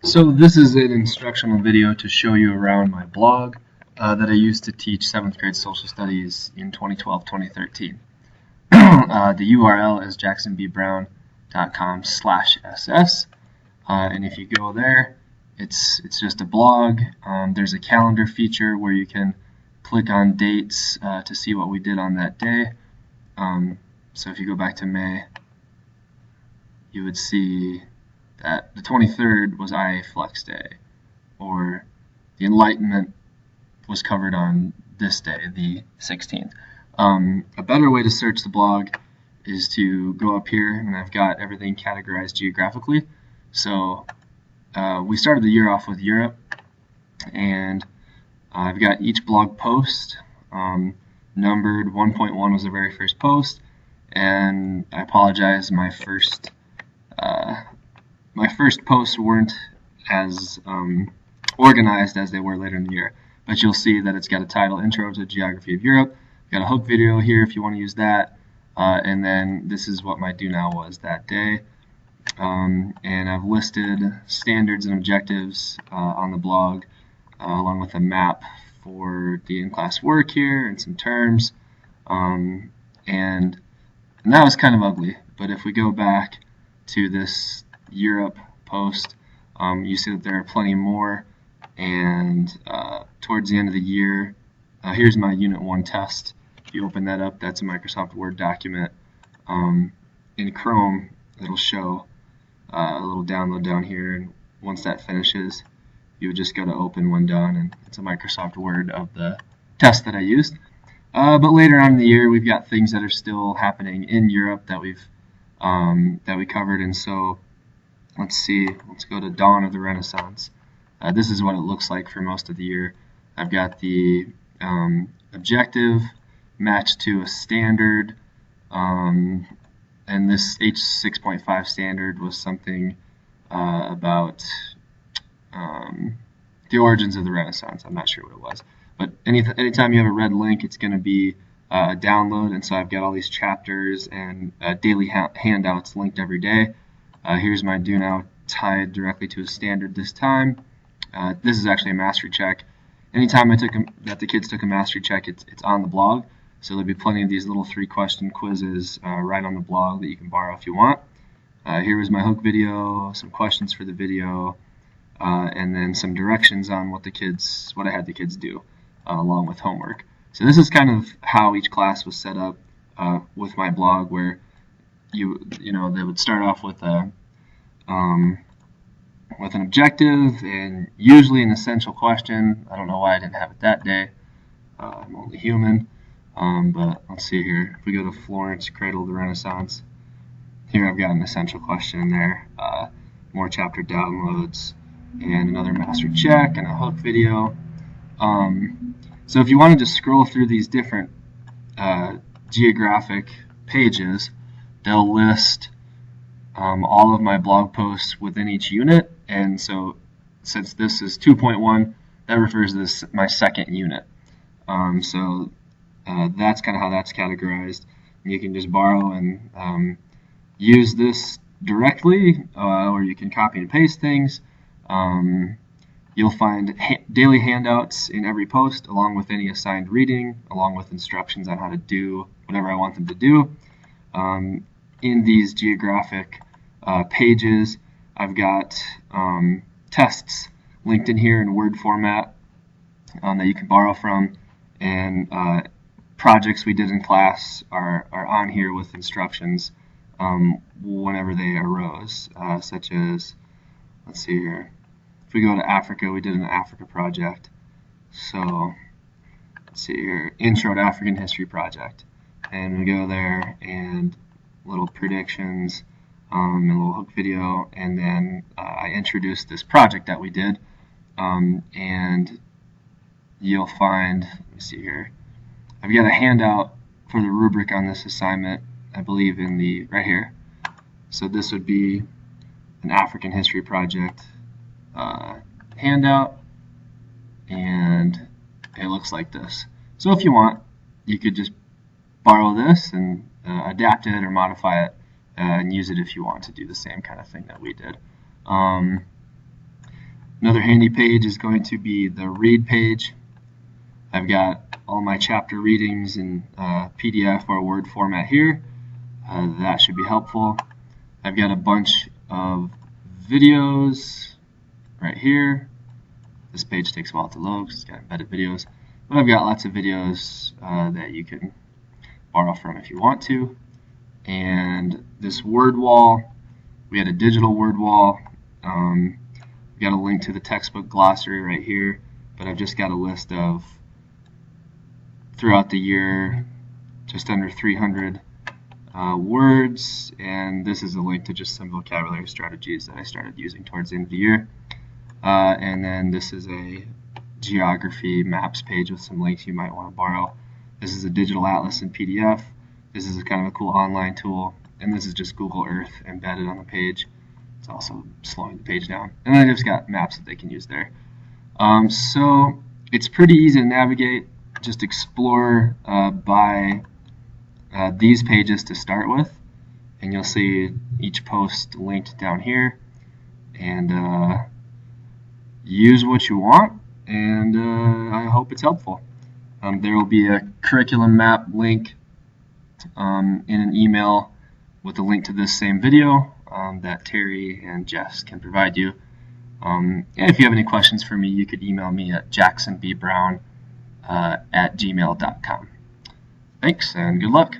So this is an instructional video to show you around my blog that I used to teach 7th grade social studies in 2012-2013. The URL is jacksonbbrown.com/ss, and if you go there, it's just a blog. There's a calendar feature where you can click on dates to see what we did on that day. So if you go back to May, you would see that the 23rd was IA Flex Day, or the Enlightenment was covered on this day, the 16th. A better way to search the blog is to go up here, and I've got everything categorized geographically. So we started the year off with Europe, and I've got each blog post numbered. 1.1 was the very first post, and I apologize, my first posts weren't as organized as they were later in the year, but you'll see that it's got a title, Intro to Geography of Europe. Got a hook video here if you want to use that, and then this is what my do now was that day. And I've listed standards and objectives on the blog, along with a map for the in-class work here and some terms, and that was kind of ugly. But if we go back to this Europe post, you see that there are plenty more, and towards the end of the year, here's my Unit 1 test. If you open that up, that's a Microsoft Word document. In Chrome, it'll show a little download down here, and once that finishes, you would just go to open when done, and it's a Microsoft Word of the test that I used. But later on in the year, we've got things that are still happening in Europe that we covered, and so let's see. Let's go to Dawn of the Renaissance. This is what it looks like for most of the year. I've got the objective matched to a standard, and this H6.5 standard was something about the origins of the Renaissance. I'm not sure what it was, but anytime you have a red link, it's going to be a download, and so I've got all these chapters and daily handouts linked every day. Here's my do now tied directly to a standard this time. This is actually a mastery check. Anytime that the kids took a mastery check, it's on the blog, so there'll be plenty of these little 3-question quizzes right on the blog that you can borrow if you want. Here was my hook video, some questions for the video, and then some directions on what I had the kids do, along with homework. So this is kind of how each class was set up with my blog, where they would start off with an objective and usually an essential question. I don't know why I didn't have it that day. I'm only human. But let's see here. If we go to Florence, Cradle of the Renaissance, here I've got an essential question in there, more chapter downloads, and another mastery check, and a hook video. So if you wanted to scroll through these different geographic pages, they'll list all of my blog posts within each unit, and so since this is 2.1, that refers to my second unit. So that's kind of how that's categorized. You can just borrow and use this directly, or you can copy and paste things. You'll find daily handouts in every post, along with any assigned reading, along with instructions on how to do whatever I want them to do. In these geographic pages, I've got tests linked in here in Word format that you can borrow from, and projects we did in class are on here with instructions whenever they arose, such as, let's see here, if we go to Africa, we did an Africa project. So let's see here, Intro to African History project, and we go there and little predictions, a little hook video, and then I introduced this project that we did, and you'll find, let me see here, I've got a handout for the rubric on this assignment, I believe right here. So this would be an African history project handout, and it looks like this. So if you want, you could just borrow this and adapt it or modify it and use it if you want to do the same kind of thing that we did. Another handy page is going to be the read page. I've got all my chapter readings in PDF or Word format here. That should be helpful. I've got a bunch of videos right here. This page takes a while to load because it's got embedded videos. But I've got lots of videos that you can borrow from if you want to. And this word wall, we had a digital word wall. We've got a link to the textbook glossary right here, but I've just got a list of, throughout the year, just under 300 words, and this is a link to just some vocabulary strategies that I started using towards the end of the year. And then this is a geography maps page with some links you might want to borrow. This is a digital atlas in PDF. This is a kind of a cool online tool, and this is just Google Earth embedded on the page. It's also slowing the page down. And then I've just got maps that they can use there. So it's pretty easy to navigate. Just explore by these pages to start with, and you'll see each post linked down here. And use what you want, and I hope it's helpful. There will be a curriculum map link in an email with a link to this same video that Terry and Jess can provide you. And if you have any questions for me, you could email me at jacksonbbrown@gmail.com. Thanks, and good luck.